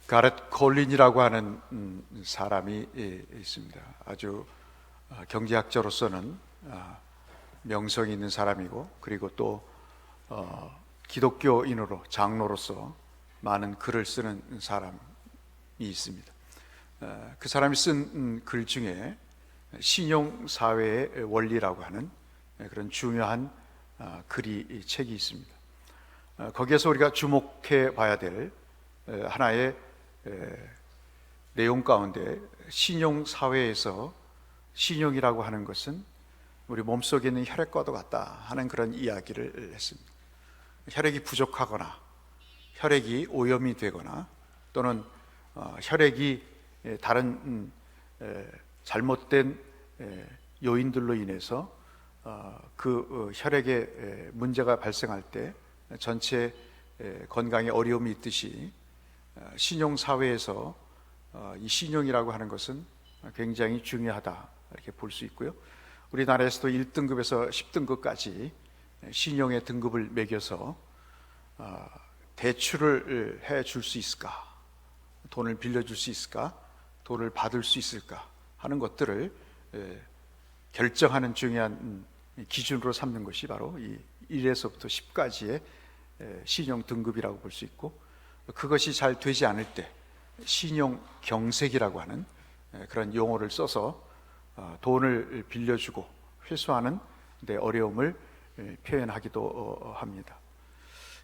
가렛 콜린이라고 하는 사람이 있습니다. 아주 경제학자로서는 명성이 있는 사람이고, 그리고 또 기독교인으로 장로로서 많은 글을 쓰는 사람이 있습니다. 그 사람이 쓴 글 중에 신용사회의 원리라고 하는 그런 중요한 책이 있습니다. 거기에서 우리가 주목해 봐야 될 하나의 내용 가운데, 신용사회에서 신용이라고 하는 것은 우리 몸속에 있는 혈액과도 같다 하는 그런 이야기를 했습니다. 혈액이 부족하거나 혈액이 오염이 되거나 또는 혈액이 다른 잘못된 요인들로 인해서 그 혈액에 문제가 발생할 때 전체 건강에 어려움이 있듯이 신용사회에서 이 신용이라고 하는 것은 굉장히 중요하다, 이렇게 볼 수 있고요. 우리나라에서도 1등급에서 10등급까지 신용의 등급을 매겨서 대출을 해 줄 수 있을까, 돈을 빌려줄 수 있을까, 돈을 받을 수 있을까 하는 것들을 결정하는 중요한 기준으로 삼는 것이 바로 이 1에서부터 10까지의 신용 등급이라고 볼 수 있고, 그것이 잘 되지 않을 때 신용 경색이라고 하는 그런 용어를 써서 돈을 빌려주고 회수하는 데 어려움을 표현하기도 합니다.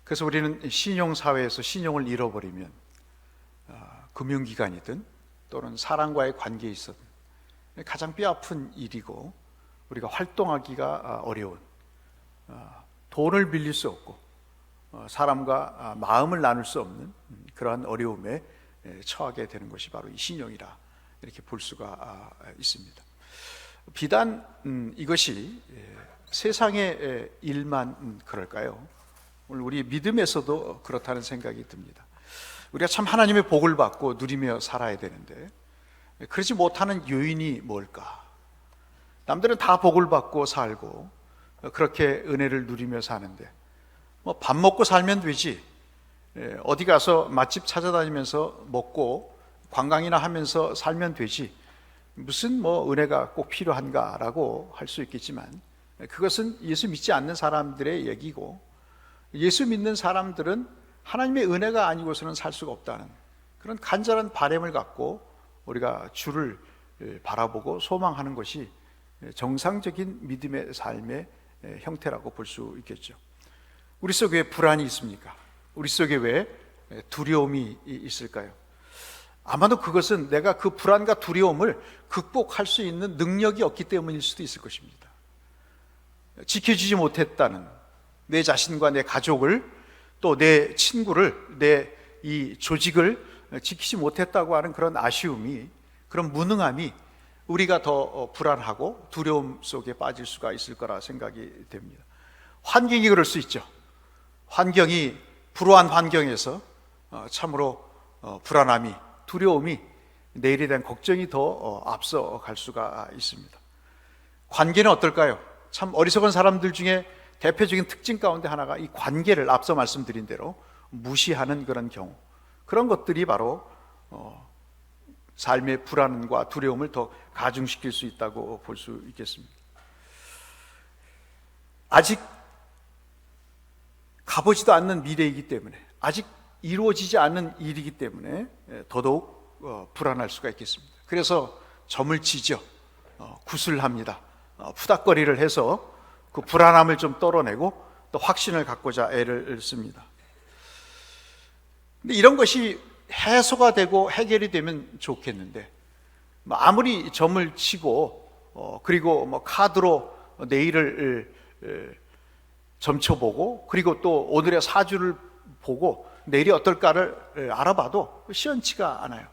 그래서 우리는 신용사회에서 신용을 잃어버리면 금융기관이든 또는 사람과의 관계에 있어든 가장 뼈아픈 일이고, 우리가 활동하기가 어려운, 돈을 빌릴 수 없고 사람과 마음을 나눌 수 없는 그러한 어려움에 처하게 되는 것이 바로 이 신용이라, 이렇게 볼 수가 있습니다. 비단 이것이 세상의 일만 그럴까요? 오늘 우리 믿음에서도 그렇다는 생각이 듭니다. 우리가 참 하나님의 복을 받고 누리며 살아야 되는데 그러지 못하는 요인이 뭘까? 남들은 다 복을 받고 살고 그렇게 은혜를 누리며 사는데 밥 먹고 살면 되지, 어디 가서 맛집 찾아다니면서 먹고 관광이나 하면서 살면 되지, 무슨 은혜가 꼭 필요한가라고 할 수 있겠지만, 그것은 예수 믿지 않는 사람들의 얘기고, 예수 믿는 사람들은 하나님의 은혜가 아니고서는 살 수가 없다는 그런 간절한 바람을 갖고 우리가 주를 바라보고 소망하는 것이 정상적인 믿음의 삶의 형태라고 볼 수 있겠죠. 우리 속에 왜 불안이 있습니까? 우리 속에 왜 두려움이 있을까요? 아마도 그것은 내가 그 불안과 두려움을 극복할 수 있는 능력이 없기 때문일 수도 있을 것입니다. 지켜주지 못했다는, 내 자신과 내 가족을, 또 내 친구를, 내 이 조직을 지키지 못했다고 하는 그런 아쉬움이, 그런 무능함이 우리가 더 불안하고 두려움 속에 빠질 수가 있을 거라 생각이 됩니다. 환경이 그럴 수 있죠. 환경이, 불우한 환경에서 참으로 불안함이, 두려움이, 내일에 대한 걱정이 더 앞서갈 수가 있습니다. 관계는 어떨까요? 참 어리석은 사람들 중에 대표적인 특징 가운데 하나가 이 관계를, 앞서 말씀드린 대로 무시하는 그런 경우, 그런 것들이 바로 삶의 불안과 두려움을 더 가중시킬 수 있다고 볼 수 있겠습니다. 아직 가보지도 않는 미래이기 때문에, 아직 이루어지지 않는 일이기 때문에 더더욱 불안할 수가 있겠습니다. 그래서 점을 치죠. 구슬합니다. 푸닥거리를 해서 그 불안함을 좀 떨어내고 또 확신을 갖고자 애를 씁니다. 근데 이런 것이 해소가 되고 해결이 되면 좋겠는데, 아무리 점을 치고 그리고 카드로 내일을 점쳐보고 그리고 또 오늘의 사주를 보고 내일이 어떨까를 알아봐도 시원치가 않아요.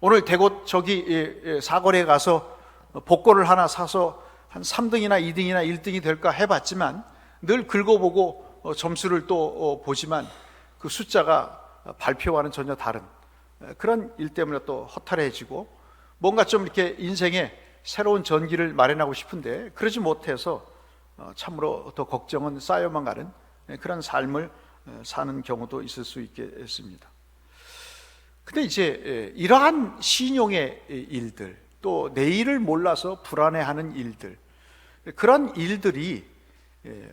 오늘 대고 저기 사거리에 가서 복권을 하나 사서 한 3등이나 2등이나 1등이 될까 해봤지만, 늘 긁어보고 점수를 또 보지만 그 숫자가 발표와는 전혀 다른 그런 일 때문에 또 허탈해지고, 뭔가 좀 이렇게 인생에 새로운 전기를 마련하고 싶은데 그러지 못해서 참으로 더 걱정은 쌓여만 가는 그런 삶을 사는 경우도 있을 수 있겠습니다. 근데 이제 이러한 신용의 일들, 또 내일을 몰라서 불안해하는 일들, 그런 일들이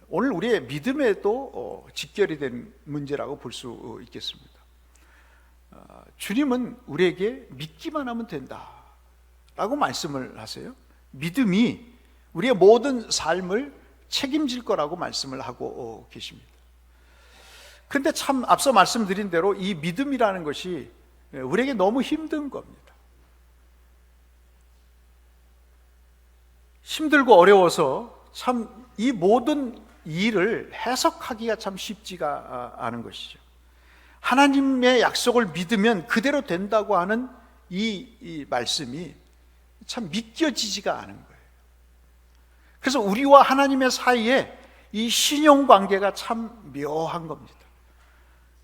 오늘 우리의 믿음에도 직결이 된 문제라고 볼 수 있겠습니다. 주님은 우리에게 믿기만 하면 된다 라고 말씀을 하세요. 믿음이 우리의 모든 삶을 책임질 거라고 말씀을 하고 계십니다. 그런데 참 앞서 말씀드린 대로 이 믿음이라는 것이 우리에게 너무 힘든 겁니다. 힘들고 어려워서 참 이 모든 일을 해석하기가 참 쉽지가 않은 것이죠. 하나님의 약속을 믿으면 그대로 된다고 하는 이 말씀이 참 믿겨지지가 않은 거예요. 그래서 우리와 하나님의 사이에 이 신용 관계가 참 묘한 겁니다.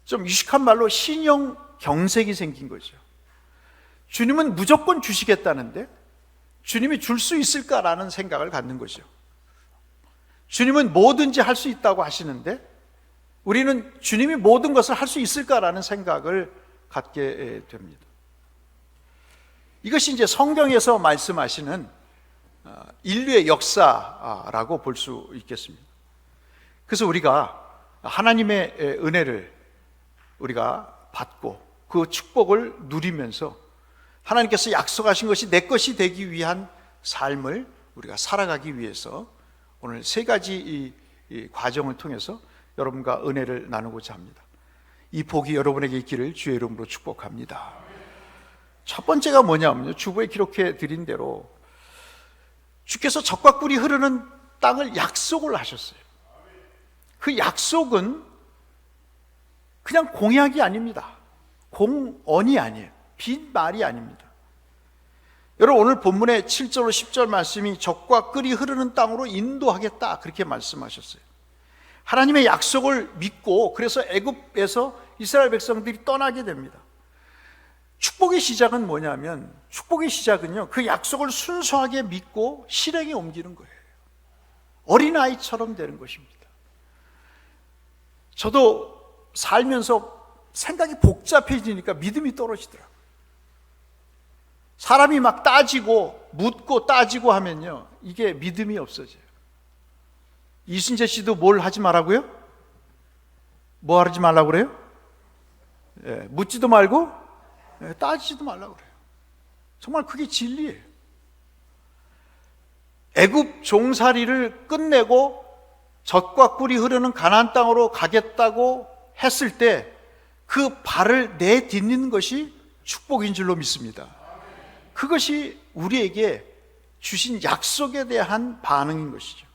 좀 유식한 말로 신용 경색이 생긴 거죠. 주님은 무조건 주시겠다는데 주님이 줄 수 있을까라는 생각을 갖는 거죠. 주님은 뭐든지 할 수 있다고 하시는데 우리는 주님이 모든 것을 할 수 있을까라는 생각을 갖게 됩니다. 이것이 이제 성경에서 말씀하시는 인류의 역사라고 볼 수 있겠습니다. 그래서 우리가 하나님의 은혜를 우리가 받고 그 축복을 누리면서 하나님께서 약속하신 것이 내 것이 되기 위한 삶을 우리가 살아가기 위해서 오늘 세 가지 이 과정을 통해서 여러분과 은혜를 나누고자 합니다. 이 복이 여러분에게 있기를 주의 이름으로 축복합니다. 첫 번째가 뭐냐면요, 주보에 기록해 드린 대로 주께서 젖과 꿀이 흐르는 땅을 약속을 하셨어요. 그 약속은 그냥 공약이 아닙니다. 공언이 아니에요. 빈말이 아닙니다. 여러분, 오늘 본문의 7절로 10절 말씀이 젖과 꿀이 흐르는 땅으로 인도하겠다 그렇게 말씀하셨어요. 하나님의 약속을 믿고 그래서 애굽에서 이스라엘 백성들이 떠나게 됩니다. 축복의 시작은 뭐냐면, 축복의 시작은요, 그 약속을 순수하게 믿고 실행에 옮기는 거예요. 어린아이처럼 되는 것입니다. 저도 살면서 생각이 복잡해지니까 믿음이 떨어지더라고요. 사람이 막 따지고 묻고 따지고 하면요, 이게 믿음이 없어져요. 이순재 씨도 뭘 하지 말라고요? 뭐 하지 말라고 그래요? 묻지도 말고 따지지도 말라고 그래요. 정말 그게 진리예요. 애굽 종살이를 끝내고 젖과 꿀이 흐르는 가나안 땅으로 가겠다고 했을 때 그 발을 내딛는 것이 축복인 줄로 믿습니다. 그것이 우리에게 주신 약속에 대한 반응인 것이죠.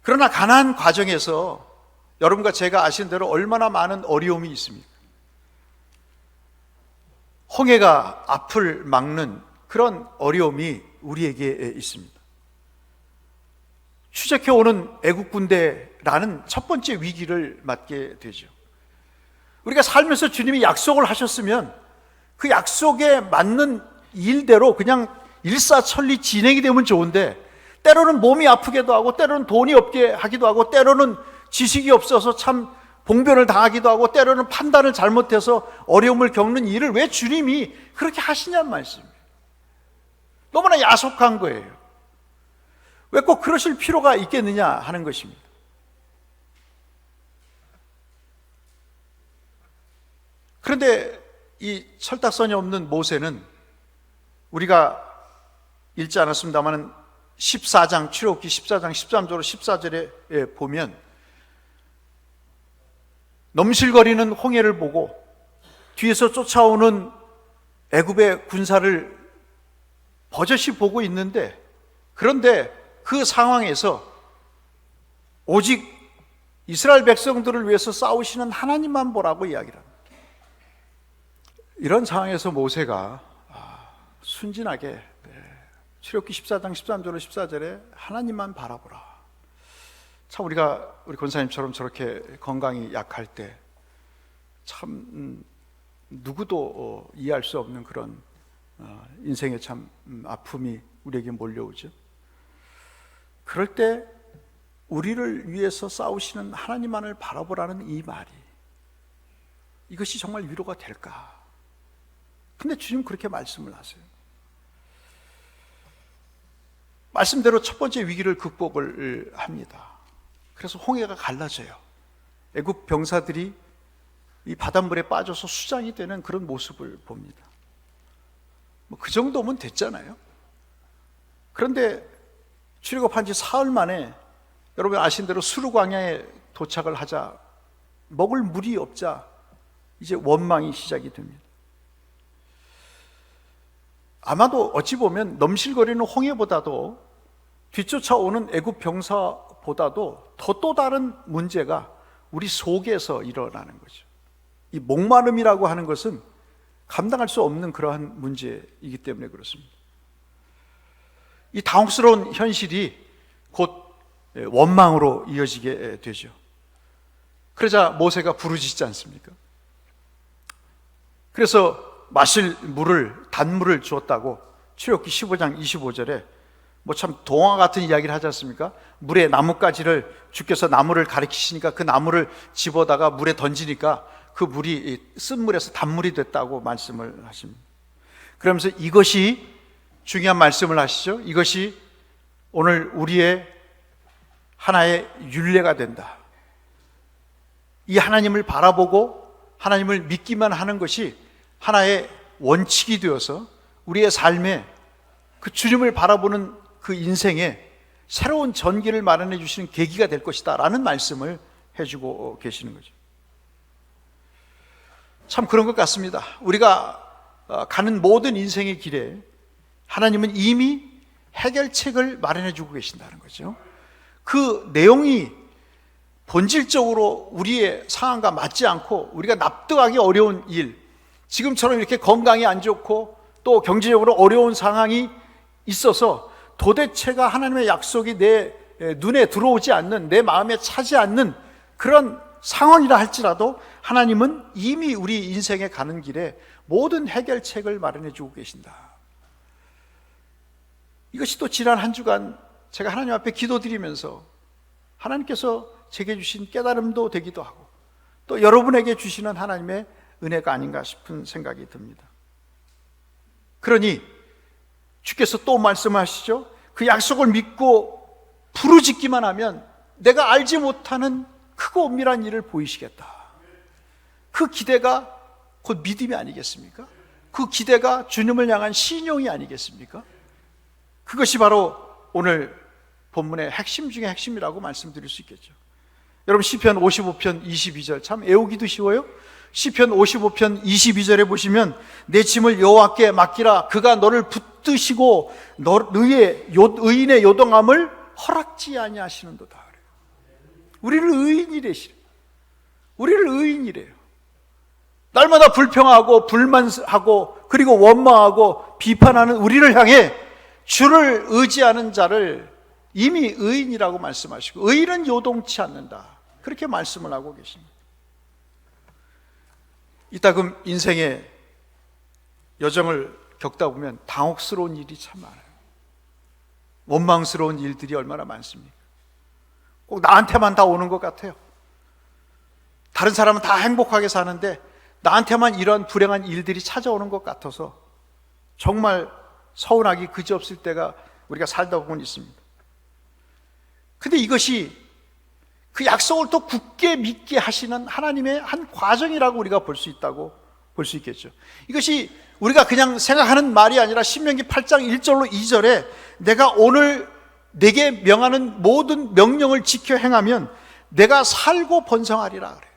그러나 가나안 과정에서 여러분과 제가 아시는 대로 얼마나 많은 어려움이 있습니까? 홍해가 앞을 막는 그런 어려움이 우리에게 있습니다. 추적해오는 애국 군대라는 첫 번째 위기를 맞게 되죠. 우리가 살면서 주님이 약속을 하셨으면 그 약속에 맞는 일대로 그냥 일사천리 진행이 되면 좋은데, 때로는 몸이 아프기도 하고, 때로는 돈이 없게 하기도 하고, 때로는 지식이 없어서 참 봉변을 당하기도 하고, 때로는 판단을 잘못해서 어려움을 겪는 일을 왜 주님이 그렇게 하시냐는 말씀이에요. 너무나 야속한 거예요. 왜 꼭 그러실 필요가 있겠느냐 하는 것입니다. 그런데 이 철딱선이 없는 모세는 우리가 읽지 않았습니다만 14장, 출애굽기 14장 13절로 14절에 보면 넘실거리는 홍해를 보고 뒤에서 쫓아오는 애굽의 군사를 버젓이 보고 있는데, 그런데 그 상황에서 오직 이스라엘 백성들을 위해서 싸우시는 하나님만 보라고 이야기를 합니다. 이런 상황에서 모세가 순진하게 출애굽기 14장 13절로 14절에 하나님만 바라보라. 참 우리 권사님처럼 저렇게 건강이 약할 때 참 누구도 이해할 수 없는 그런 인생의 참 아픔이 우리에게 몰려오죠. 그럴 때 우리를 위해서 싸우시는 하나님만을 바라보라는 이 말이, 이것이 정말 위로가 될까 근데 주님 그렇게 말씀을 하세요. 말씀대로 첫 번째 위기를 극복을 합니다. 그래서 홍해가 갈라져요. 애굽 병사들이 이 바닷물에 빠져서 수장이 되는 그런 모습을 봅니다. 그 정도면 됐잖아요. 그런데 출애굽한 지 사흘 만에 여러분 아신 대로 수르 광야에 도착을 하자 먹을 물이 없자 이제 원망이 시작이 됩니다. 아마도 어찌 보면 넘실거리는 홍해보다도 뒤쫓아오는 애굽 병사보다도 더 또 다른 문제가 우리 속에서 일어나는 거죠. 이 목마름이라고 하는 것은 감당할 수 없는 그러한 문제이기 때문에 그렇습니다. 이 당혹스러운 현실이 곧 원망으로 이어지게 되죠. 그러자 모세가 부르짖지 않습니까? 그래서 마실 물을, 단물을 주었다고 출애굽기 15장 25절에 뭐 참 동화 같은 이야기를 하지 않습니까? 물에 나뭇가지를 주께서 나무를 가리키시니까 그 나무를 집어다가 물에 던지니까 그 물이 쓴물에서 단물이 됐다고 말씀을 하십니다. 그러면서 이것이 중요한 말씀을 하시죠. 이것이 오늘 우리의 하나의 율례가 된다. 이 하나님을 바라보고 하나님을 믿기만 하는 것이 하나의 원칙이 되어서 우리의 삶에 그 주님을 바라보는 그 인생에 새로운 전기를 마련해 주시는 계기가 될 것이다 라는 말씀을 해주고 계시는 거죠. 참 그런 것 같습니다. 우리가 가는 모든 인생의 길에 하나님은 이미 해결책을 마련해 주고 계신다는 거죠. 그 내용이 본질적으로 우리의 상황과 맞지 않고 우리가 납득하기 어려운 일, 지금처럼 이렇게 건강이 안 좋고 또 경제적으로 어려운 상황이 있어서 도대체가 하나님의 약속이 내 눈에 들어오지 않는, 내 마음에 차지 않는 그런 상황이라 할지라도 하나님은 이미 우리 인생에 가는 길에 모든 해결책을 마련해 주고 계신다. 이것이 또 지난 한 주간 제가 하나님 앞에 기도드리면서 하나님께서 제게 주신 깨달음도 되기도 하고 또 여러분에게 주시는 하나님의 은혜가 아닌가 싶은 생각이 듭니다. 그러니 주께서 또 말씀하시죠. 그 약속을 믿고 부르짖기만 하면 내가 알지 못하는 크고 엄밀한 일을 보이시겠다. 그 기대가 곧 믿음이 아니겠습니까? 그 기대가 주님을 향한 신용이 아니겠습니까? 그것이 바로 오늘 본문의 핵심 중에 핵심이라고 말씀드릴 수 있겠죠. 여러분 시편 55편 22절 참 외우기도 쉬워요. 시편 55편 22절에 보시면 내 짐을 여호와께 맡기라. 그가 너를 붙드시고 너의 의인의 요동함을 허락지 아니하시는도다. 우리를 의인이래시래. 우리를 의인이래요. 날마다 불평하고 불만하고 그리고 원망하고 비판하는 우리를 향해 주를 의지하는 자를 이미 의인이라고 말씀하시고 의인은 요동치 않는다. 그렇게 말씀을 하고 계십니다. 이따금 인생의 여정을 겪다 보면 당혹스러운 일이 참 많아요. 원망스러운 일들이 얼마나 많습니까? 꼭 나한테만 다 오는 것 같아요. 다른 사람은 다 행복하게 사는데 나한테만 이런 불행한 일들이 찾아오는 것 같아서 정말 서운하기 그지없을 때가 우리가 살다 보면 있습니다. 근데 이것이 그 약속을 또 굳게 믿게 하시는 하나님의 한 과정이라고 우리가 볼 수 있다고 볼 수 있겠죠. 이것이 우리가 그냥 생각하는 말이 아니라 신명기 8장 1절로 2절에 내가 오늘 내게 명하는 모든 명령을 지켜 행하면 내가 살고 번성하리라 그래요.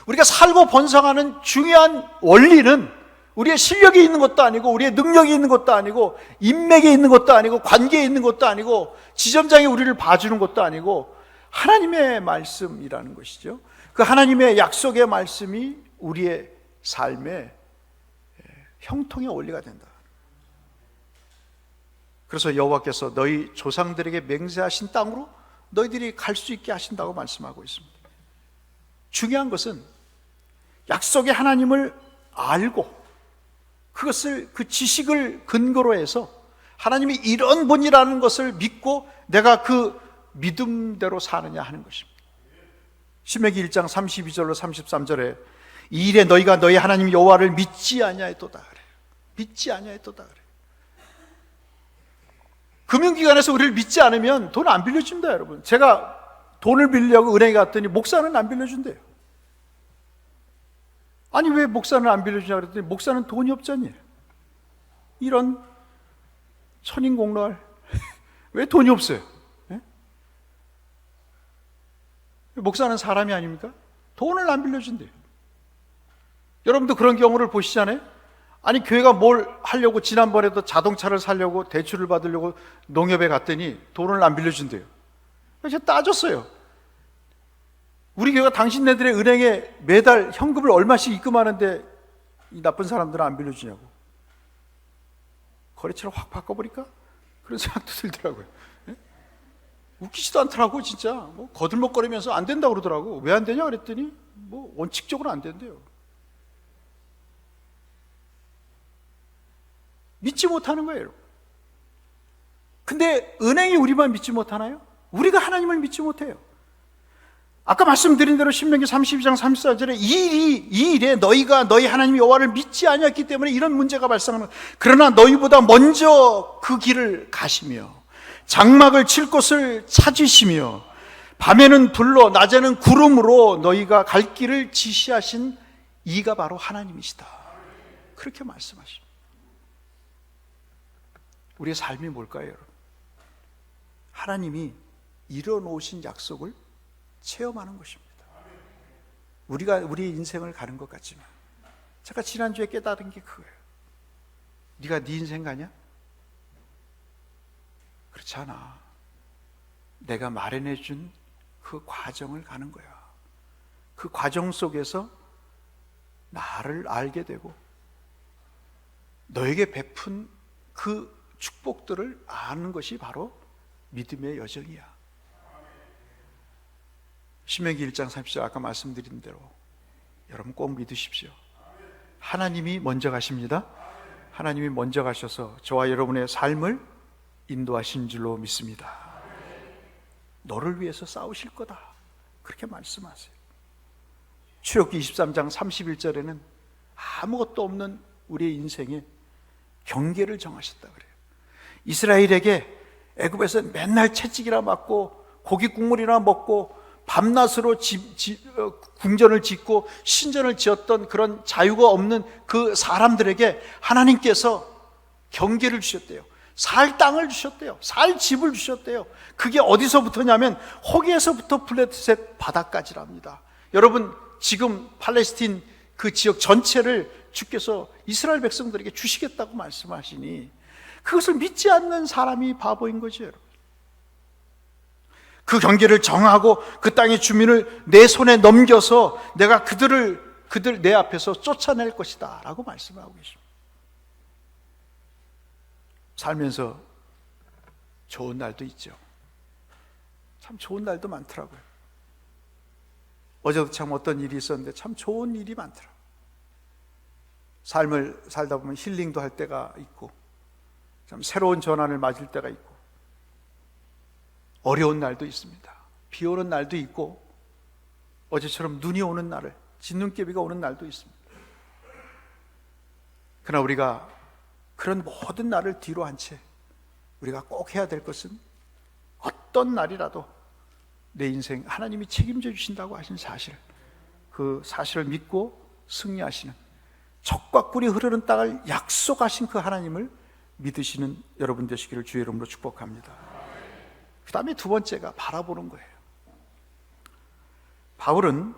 우리가 살고 번성하는 중요한 원리는 우리의 실력이 있는 것도 아니고 우리의 능력이 있는 것도 아니고 인맥에 있는 것도 아니고 관계에 있는 것도 아니고 지점장이 우리를 봐주는 것도 아니고 하나님의 말씀이라는 것이죠. 그 하나님의 약속의 말씀이 우리의 삶의 형통의 원리가 된다. 그래서 여호와께서 너희 조상들에게 맹세하신 땅으로 너희들이 갈 수 있게 하신다고 말씀하고 있습니다. 중요한 것은 약속의 하나님을 알고 그것을 그 지식을 근거로 해서 하나님이 이런 분이라는 것을 믿고 내가 그 믿음대로 사느냐 하는 것입니다. 신명기 1장 32절로 33절에 이 일에 너희가 너희 하나님 여호와를 믿지 아니하였도다 그래. 믿지 아니하였도다 그래. 금융기관에서 우리를 믿지 않으면 돈 안 빌려줍니다, 여러분. 제가 돈을 빌려고 은행에 갔더니 목사는 안 빌려준대요. 아니 왜 목사는 안 빌려주냐 그랬더니 목사는 돈이 없잖니. 이런 천인공로할 왜 돈이 없어요? 예? 목사는 사람이 아닙니까? 돈을 안 빌려준대요. 여러분도 그런 경우를 보시잖아요. 아니 교회가 뭘 하려고 지난번에도 자동차를 사려고 대출을 받으려고 농협에 갔더니 돈을 안 빌려준대요. 그래서 따졌어요. 우리 교회가 당신네들의 은행에 매달 현금을 얼마씩 입금하는데 이 나쁜 사람들은 안 빌려주냐고. 거래처를 확 바꿔버릴까? 그런 생각도 들더라고요. 예? 웃기지도 않더라고 진짜. 뭐 거들먹거리면서 안 된다고 그러더라고. 왜 안 되냐 그랬더니 뭐 원칙적으로 안 된대요. 믿지 못하는 거예요, 여러분. 근데 은행이 우리만 믿지 못하나요? 우리가 하나님을 믿지 못해요. 아까 말씀드린 대로 신명기 32장 34절에 이 일에 너희가 너희 하나님 여호와를 믿지 아니했기 때문에 이런 문제가 발생하는 거예요. 그러나 너희보다 먼저 그 길을 가시며 장막을 칠 곳을 찾으시며 밤에는 불로 낮에는 구름으로 너희가 갈 길을 지시하신 이가 바로 하나님이시다. 그렇게 말씀하십니다. 우리의 삶이 뭘까요, 여러분? 하나님이 이뤄놓으신 약속을 체험하는 것입니다. 우리가 우리의 인생을 가는 것 같지만 제가 지난주에 깨달은 게 그거예요. 네가 네 인생 가냐? 그렇지 않아. 내가 마련해 준 그 과정을 가는 거야. 그 과정 속에서 나를 알게 되고 너에게 베푼 그 축복들을 아는 것이 바로 믿음의 여정이야. 신명기 1장 30절 아까 말씀드린 대로 여러분 꼭 믿으십시오. 하나님이 먼저 가십니다. 하나님이 먼저 가셔서 저와 여러분의 삶을 인도하신 줄로 믿습니다. 너를 위해서 싸우실 거다. 그렇게 말씀하세요. 출애굽기 23장 31절에는 아무것도 없는 우리의 인생에 경계를 정하셨다 그래요. 이스라엘에게 애굽에서 맨날 채찍이나 맞고 고기 국물이나 먹고 밤낮으로 궁전을 짓고 신전을 지었던 그런 자유가 없는 그 사람들에게 하나님께서 경계를 주셨대요. 살 땅을 주셨대요. 살 집을 주셨대요. 그게 어디서부터냐면 호기에서부터 블레셋 바다까지랍니다. 여러분 지금 팔레스틴 그 지역 전체를 주께서 이스라엘 백성들에게 주시겠다고 말씀하시니 그것을 믿지 않는 사람이 바보인 거죠, 여러분. 그 경계를 정하고 그 땅의 주민을 내 손에 넘겨서 내가 그들 내 앞에서 쫓아낼 것이다 라고 말씀하고 계십니다. 살면서 좋은 날도 있죠. 참 좋은 날도 많더라고요. 어제도 참 어떤 일이 있었는데 참 좋은 일이 많더라고요. 삶을 살다 보면 힐링도 할 때가 있고 참 새로운 전환을 맞을 때가 있고 어려운 날도 있습니다. 비 오는 날도 있고 어제처럼 눈이 오는 날을 진눈깨비가 오는 날도 있습니다. 그러나 우리가 그런 모든 날을 뒤로 한 채 우리가 꼭 해야 될 것은 어떤 날이라도 내 인생 하나님이 책임져 주신다고 하신 사실, 그 사실을 믿고 승리하시는 젖과 꿀이 흐르는 땅을 약속하신 그 하나님을 믿으시는 여러분 되시기를 주의 이름으로 축복합니다. 그 다음에 두 번째가 바라보는 거예요. 바울은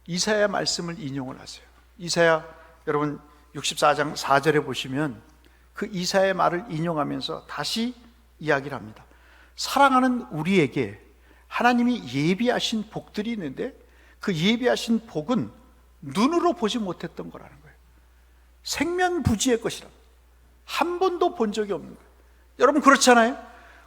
이사야 말씀을 인용을 하세요. 이사야 여러분 64장 4절에 보시면 그 이사야의 말을 인용하면서 다시 이야기를 합니다. 사랑하는 우리에게 하나님이 예비하신 복들이 있는데 그 예비하신 복은 눈으로 보지 못했던 거라는 거예요. 생면부지의 것이라 한 번도 본 적이 없는 거예요. 여러분 그렇잖아요.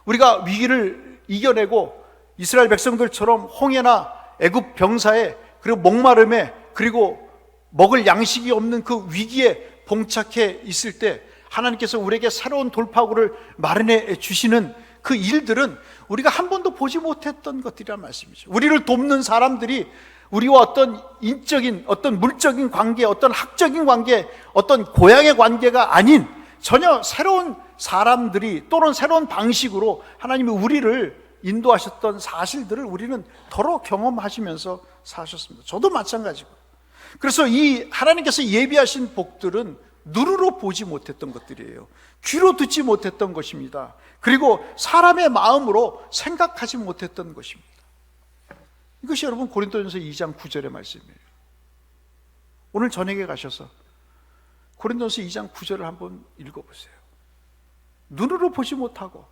우리가 위기를 이겨내고 이스라엘 백성들처럼 홍해나 애굽 병사에 그리고 목마름에 그리고 먹을 양식이 없는 그 위기에 봉착해 있을 때 하나님께서 우리에게 새로운 돌파구를 마련해 주시는 그 일들은 우리가 한 번도 보지 못했던 것들이란 말씀이죠. 우리를 돕는 사람들이 우리와 어떤 인적인, 어떤 물적인 관계, 어떤 학적인 관계, 어떤 고향의 관계가 아닌 전혀 새로운 사람들이 또는 새로운 방식으로 하나님이 우리를 인도하셨던 사실들을 우리는 더러 경험하시면서 사셨습니다. 저도 마찬가지고. 그래서 이 하나님께서 예비하신 복들은 눈으로 보지 못했던 것들이에요. 귀로 듣지 못했던 것입니다. 그리고 사람의 마음으로 생각하지 못했던 것입니다. 이것이 여러분 고린도전서 2장 9절의 말씀이에요. 오늘 저녁에 가셔서 고린도전서 2장 9절을 한번 읽어보세요. 눈으로 보지 못하고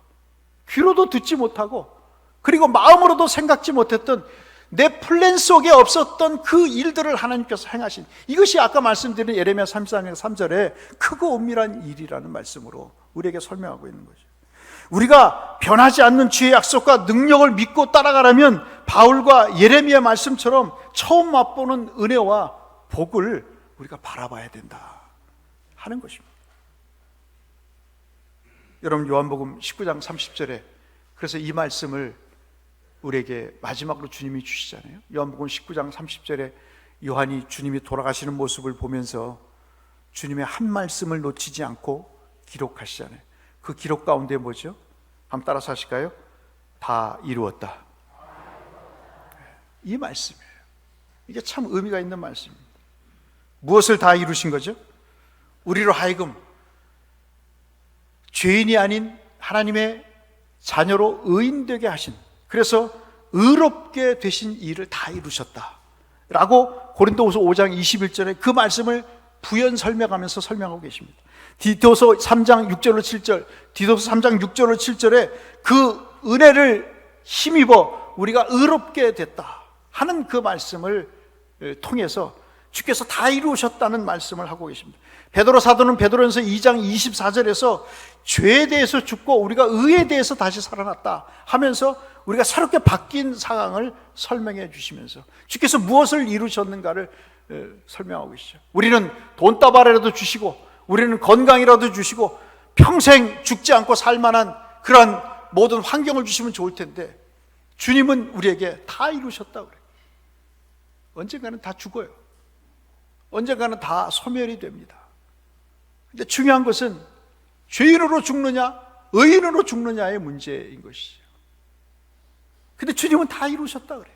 귀로도 듣지 못하고 그리고 마음으로도 생각지 못했던 내 플랜 속에 없었던 그 일들을 하나님께서 행하신, 이것이 아까 말씀드린 예레미야 33장 3절에 크고 은밀한 일이라는 말씀으로 우리에게 설명하고 있는 거죠. 우리가 변하지 않는 주의 약속과 능력을 믿고 따라가려면 바울과 예레미야 말씀처럼 처음 맛보는 은혜와 복을 우리가 바라봐야 된다 하는 것입니다. 여러분 요한복음 19장 30절에 그래서 이 말씀을 우리에게 마지막으로 주님이 주시잖아요. 요한복음 19장 30절에 요한이 주님이 돌아가시는 모습을 보면서 주님의 한 말씀을 놓치지 않고 기록하시잖아요. 그 기록 가운데 뭐죠? 한번 따라서 하실까요? 다 이루었다. 이 말씀이에요. 이게 참 의미가 있는 말씀입니다. 무엇을 다 이루신 거죠? 우리로 하여금 죄인이 아닌 하나님의 자녀로 의인되게 하신, 그래서 의롭게 되신 일을 다 이루셨다 라고 고린도후서 5장 21절에 그 말씀을 부연 설명하면서 설명하고 계십니다. 디도서 3장 6절로 7절, 디도서 3장 6절로 7절에 그 은혜를 힘입어 우리가 의롭게 됐다 하는 그 말씀을 통해서 주께서 다 이루셨다는 말씀을 하고 계십니다. 베드로 사도는 베드로전서 2장 24절에서 죄에 대해서 죽고 우리가 의에 대해서 다시 살아났다 하면서 우리가 새롭게 바뀐 상황을 설명해 주시면서 주께서 무엇을 이루셨는가를 설명하고 계시죠. 우리는 돈다발이라도 주시고 우리는 건강이라도 주시고 평생 죽지 않고 살만한 그런 모든 환경을 주시면 좋을 텐데 주님은 우리에게 다 이루셨다고 그래요. 언젠가는 다 죽어요. 언젠가는 다 소멸이 됩니다. 근데 중요한 것은 죄인으로 죽느냐 의인으로 죽느냐의 문제인 것이죠. 근데 주님은 다 이루셨다 그래요.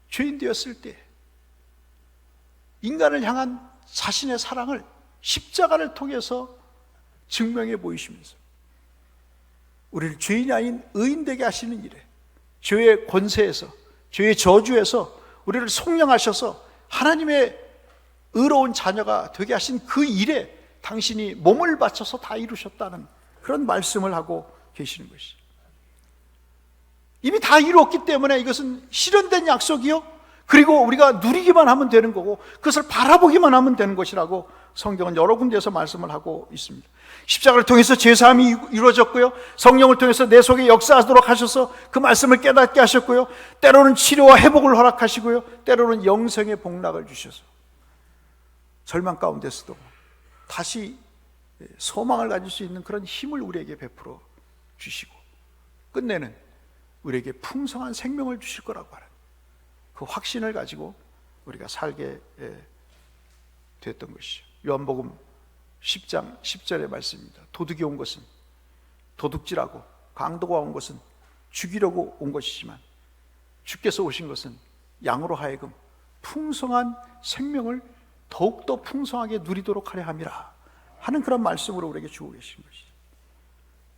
죄인 되었을 때 인간을 향한 자신의 사랑을 십자가를 통해서 증명해 보이시면서 우리를 죄인이 아닌 의인 되게 하시는 일에, 죄의 권세에서, 죄의 저주에서 우리를 속량하셔서 하나님의 의로운 자녀가 되게 하신 그 일에 당신이 몸을 바쳐서 다 이루셨다는 그런 말씀을 하고 계시는 것이죠. 이미 다 이루었기 때문에 이것은 실현된 약속이요, 그리고 우리가 누리기만 하면 되는 거고 그것을 바라보기만 하면 되는 것이라고 성경은 여러 군데에서 말씀을 하고 있습니다. 십자가를 통해서 제사함이 이루어졌고요, 성령을 통해서 내 속에 역사하도록 하셔서 그 말씀을 깨닫게 하셨고요, 때로는 치료와 회복을 허락하시고요, 때로는 영생의 복락을 주셔서 절망 가운데서도 다시 소망을 가질 수 있는 그런 힘을 우리에게 베풀어 주시고 끝내는 우리에게 풍성한 생명을 주실 거라고 하는 그 확신을 가지고 우리가 살게 됐던 것이죠. 요한복음 10장 10절의 말씀입니다. 도둑이 온 것은 도둑질하고 강도가 온 것은 죽이려고 온 것이지만 주께서 오신 것은 양으로 하여금 풍성한 생명을 더욱더 풍성하게 누리도록 하려 함이라 하는 그런 말씀으로 우리에게 주고 계신 것이죠.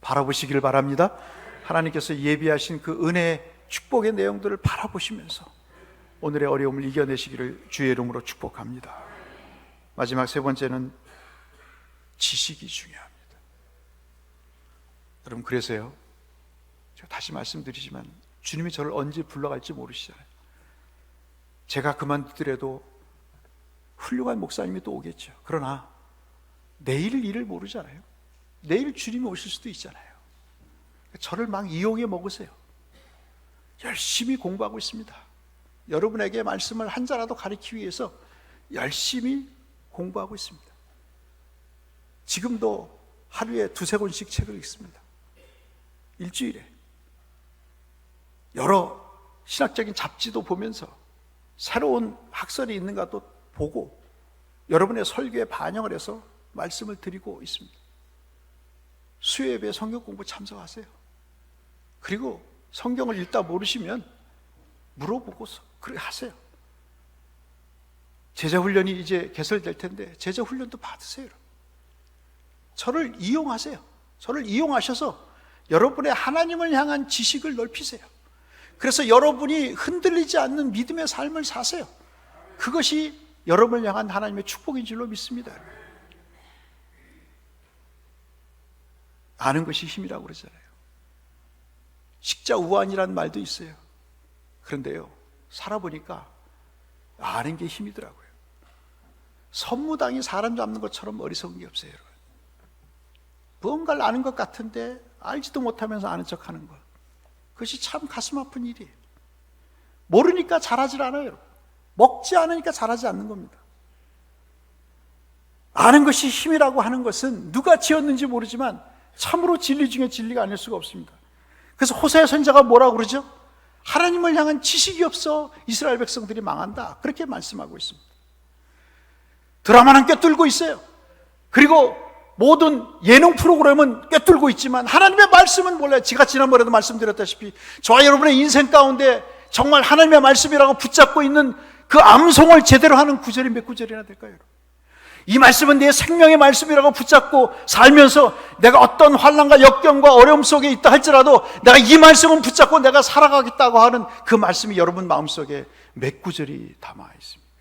바라보시길 바랍니다. 하나님께서 예비하신 그 은혜의 축복의 내용들을 바라보시면서 오늘의 어려움을 이겨내시기를 주의 이름으로 축복합니다. 마지막 세 번째는 지식이 중요합니다. 여러분, 그래서요, 제가 다시 말씀드리지만 주님이 저를 언제 불러갈지 모르시잖아요. 제가 그만두더라도 훌륭한 목사님이 또 오겠죠. 그러나 내일 일을 모르잖아요. 내일 주님이 오실 수도 있잖아요. 저를 막 이용해 먹으세요. 열심히 공부하고 있습니다. 여러분에게 말씀을 한 자라도 가르치기 위해서 열심히 공부하고 있습니다. 지금도 하루에 두세 권씩 책을 읽습니다. 일주일에 여러 신학적인 잡지도 보면서 새로운 학설이 있는가도 보고 여러분의 설교에 반영을 해서 말씀을 드리고 있습니다. 수요예배 성경 공부 참석하세요. 그리고 성경을 읽다 모르시면 물어보고서 그렇게 하세요. 제자훈련이 이제 개설될 텐데 제자훈련도 받으세요. 저를 이용하세요. 저를 이용하셔서 여러분의 하나님을 향한 지식을 넓히세요. 그래서 여러분이 흔들리지 않는 믿음의 삶을 사세요. 그것이 여러분을 향한 하나님의 축복인 줄로 믿습니다. 아는 것이 힘이라고 그러잖아요. 식자우환이라는 말도 있어요. 그런데요, 살아보니까 아는 게 힘이더라고요. 선무당이 사람 잡는 것처럼 어리석은 게 없어요, 여러분. 무언가를 아는 것 같은데 알지도 못하면서 아는 척하는 것, 그것이 참 가슴 아픈 일이에요. 모르니까 잘하질 않아요, 여러분. 먹지 않으니까 잘하지 않는 겁니다. 아는 것이 힘이라고 하는 것은 누가 지었는지 모르지만 참으로 진리 중에 진리가 아닐 수가 없습니다. 그래서 호세아 선지자가 뭐라고 그러죠? 하나님을 향한 지식이 없어 이스라엘 백성들이 망한다, 그렇게 말씀하고 있습니다. 드라마는 꿰뚫고 있어요. 그리고 모든 예능 프로그램은 꿰뚫고 있지만 하나님의 말씀은 몰라요. 제가 지난번에도 말씀드렸다시피 저와 여러분의 인생 가운데 정말 하나님의 말씀이라고 붙잡고 있는 그 암송을 제대로 하는 구절이 몇 구절이나 될까요? 이 말씀은 내 생명의 말씀이라고 붙잡고 살면서 내가 어떤 환난과 역경과 어려움 속에 있다 할지라도 내가 이 말씀은 붙잡고 내가 살아가겠다고 하는 그 말씀이 여러분 마음속에 몇 구절이 담아 있습니다.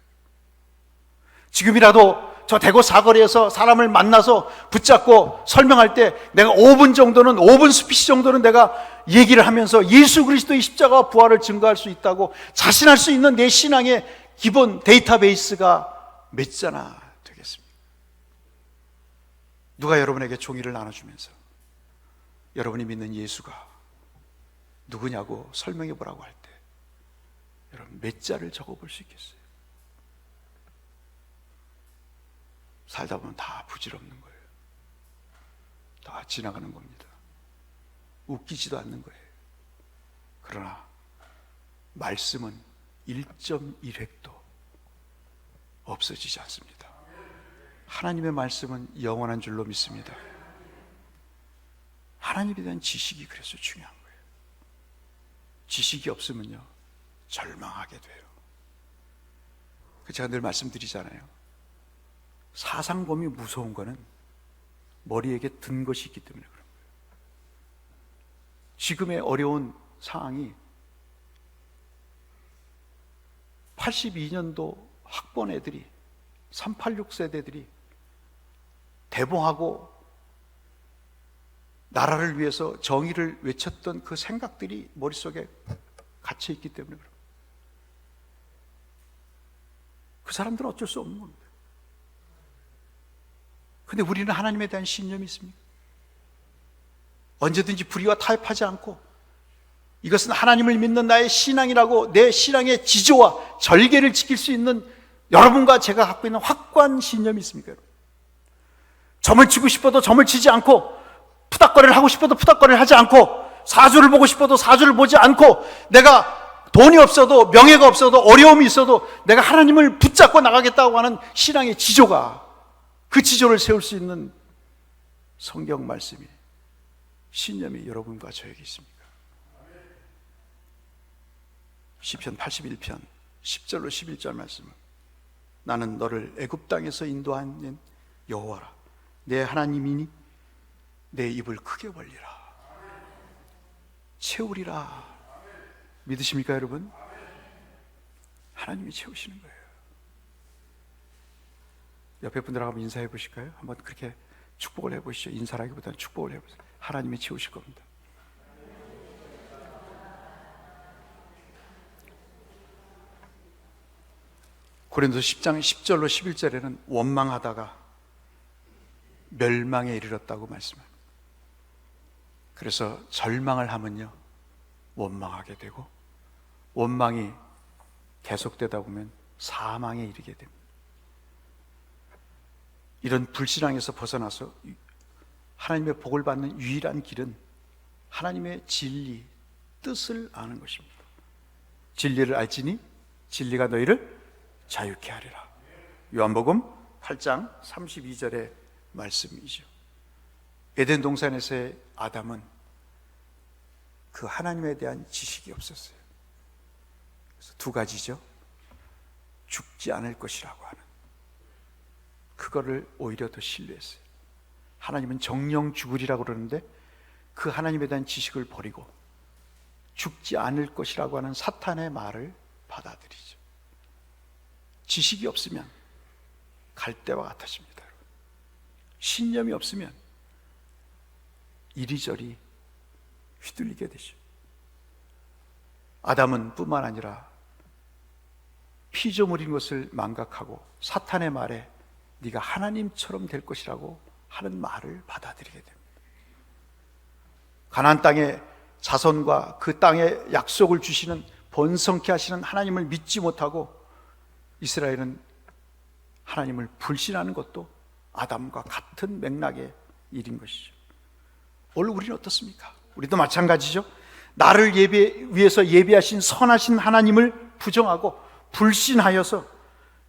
지금이라도 저 대구 사거리에서 사람을 만나서 붙잡고 설명할 때 내가 5분 정도는, 5분 스피치 정도는 내가 얘기를 하면서 예수 그리스도의 십자가와 부활을 증거할 수 있다고 자신할 수 있는 내 신앙의 기본 데이터베이스가 몇 자나 되겠습니까? 누가 여러분에게 종이를 나눠주면서 여러분이 믿는 예수가 누구냐고 설명해 보라고 할 때 여러분 몇 자를 적어볼 수 있겠어요? 살다 보면 다 부질없는 거예요. 다 지나가는 겁니다. 웃기지도 않는 거예요. 그러나 말씀은 1.1획도 없어지지 않습니다. 하나님의 말씀은 영원한 줄로 믿습니다. 하나님에 대한 지식이 그래서 중요한 거예요. 지식이 없으면요, 절망하게 돼요. 제가 늘 말씀드리잖아요. 사상범위 무서운 거는 머리에게 든 것이 있기 때문에 그런 거예요. 지금의 어려운 상황이 82년도 학번 애들이, 386 세대들이 대봉하고 나라를 위해서 정의를 외쳤던 그 생각들이 머릿속에 갇혀 있기 때문에 그런 거예요. 그 사람들은 어쩔 수 없는 겁니다. 근데 우리는 하나님에 대한 신념이 있습니다. 언제든지 불의와 타협하지 않고 이것은 하나님을 믿는 나의 신앙이라고 내 신앙의 지조와 절개를 지킬 수 있는 여러분과 제가 갖고 있는 확고한 신념이 있습니까? 점을 치고 싶어도 점을 치지 않고, 푸닥거리를 하고 싶어도 푸닥거리를 하지 않고, 사주를 보고 싶어도 사주를 보지 않고, 내가 돈이 없어도 명예가 없어도 어려움이 있어도 내가 하나님을 붙잡고 나가겠다고 하는 신앙의 지조가, 그 지조를 세울 수 있는 성경 말씀이, 신념이 여러분과 저에게 있습니까? 시편 81편 10절로 11절 말씀은 나는 너를 애굽 땅에서 인도한 여호와라, 내 하나님이니 내 입을 크게 벌리라, 채우리라. 믿으십니까 여러분? 하나님이 채우시는 거예요. 옆에 분들하고 한번 인사해 보실까요? 한번 그렇게 축복을 해보시죠. 인사라기보다는 축복을 해보세요. 하나님이 채우실 겁니다. 고린도서 10장 10절로 11절에는 원망하다가 멸망에 이르렀다고 말씀합니다. 그래서 절망을 하면요, 원망하게 되고, 원망이 계속되다 보면 사망에 이르게 됩니다. 이런 불신앙에서 벗어나서 하나님의 복을 받는 유일한 길은 하나님의 진리, 뜻을 아는 것입니다. 진리를 알지니 진리가 너희를 자유케 하리라. 요한복음 8장 32절의 말씀이죠. 에덴 동산에서의 아담은 그 하나님에 대한 지식이 없었어요. 그래서 두 가지죠. 죽지 않을 것이라고 하는, 그거를 오히려 더 신뢰했어요. 하나님은 정령 죽으리라고 그러는데 그 하나님에 대한 지식을 버리고 죽지 않을 것이라고 하는 사탄의 말을 받아들이죠. 지식이 없으면 갈대와 같아집니다. 신념이 없으면 이리저리 휘둘리게 되죠. 아담은 뿐만 아니라 피조물인 것을 망각하고 사탄의 말에 네가 하나님처럼 될 것이라고 하는 말을 받아들이게 됩니다. 가나안 땅의 자손과 그 땅에 약속을 주시는 번성케 하시는 하나님을 믿지 못하고 이스라엘은 하나님을 불신하는 것도 아담과 같은 맥락의 일인 것이죠. 오늘 우리는 어떻습니까? 우리도 마찬가지죠. 나를 위해서 예비하신 선하신 하나님을 부정하고 불신하여서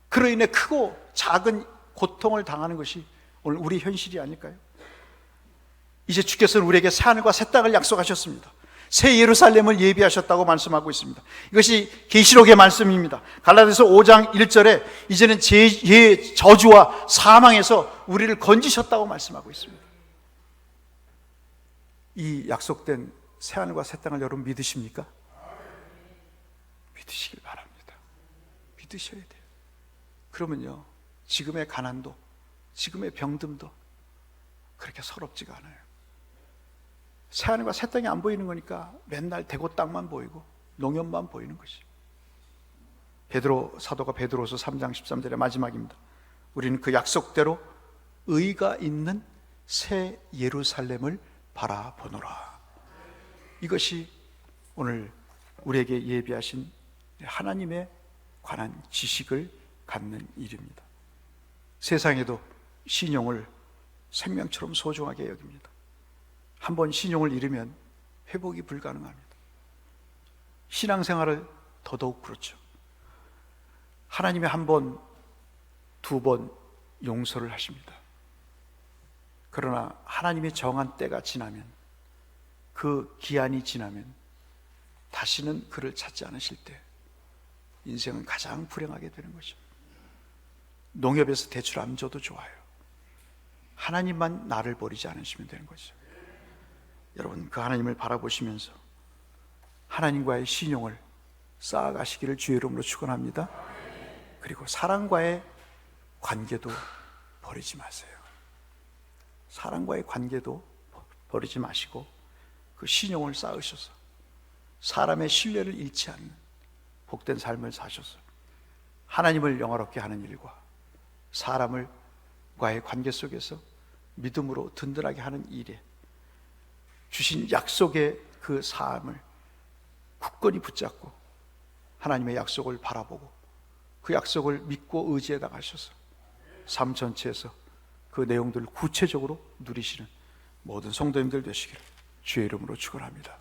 그로 인해 크고 작은 고통을 당하는 것이 오늘 우리 현실이 아닐까요? 이제 주께서는 우리에게 새하늘과 새 땅을 약속하셨습니다. 새 예루살렘을 예비하셨다고 말씀하고 있습니다. 이것이 계시록의 말씀입니다. 갈라디아서 5장 1절에 이제는 저주와 사망에서 우리를 건지셨다고 말씀하고 있습니다. 이 약속된 새하늘과 새 땅을 여러분 믿으십니까? 믿으시길 바랍니다. 믿으셔야 돼요. 그러면요, 지금의 가난도 지금의 병듦도 그렇게 서럽지가 않아요. 새하늘과 새 땅이 안 보이는 거니까 맨날 대고 땅만 보이고 농협만 보이는 것이. 사도가 베드로서 3장 13절의 마지막입니다. 우리는 그 약속대로 의가 있는 새 예루살렘을 바라보노라. 이것이 오늘 우리에게 예비하신 하나님에 관한 지식을 갖는 일입니다. 세상에도 신용을 생명처럼 소중하게 여깁니다. 한번 신용을 잃으면 회복이 불가능합니다. 신앙생활을 더더욱 그렇죠. 하나님이 한 번, 두 번 용서를 하십니다. 그러나 하나님의 정한 때가 지나면, 그 기한이 지나면 다시는 그를 찾지 않으실 때 인생은 가장 불행하게 되는 거죠. 농협에서 대출 안 줘도 좋아요. 하나님만 나를 버리지 않으시면 되는 거죠. 여러분, 그 하나님을 바라보시면서 하나님과의 신용을 쌓아가시기를 주의 이름으로 축원합니다. 그리고 사랑과의 관계도 버리지 마세요. 사랑과의 관계도 버리지 마시고 그 신용을 쌓으셔서 사람의 신뢰를 잃지 않는 복된 삶을 사셔서 하나님을 영화롭게 하는 일과 사람과의 관계 속에서 믿음으로 든든하게 하는 일에 주신 약속의 그 삶을 굳건히 붙잡고 하나님의 약속을 바라보고 그 약속을 믿고 의지해 나가셔서 삶 전체에서 그 내용들을 구체적으로 누리시는 모든 성도님들 되시기를 주의 이름으로 축원합니다.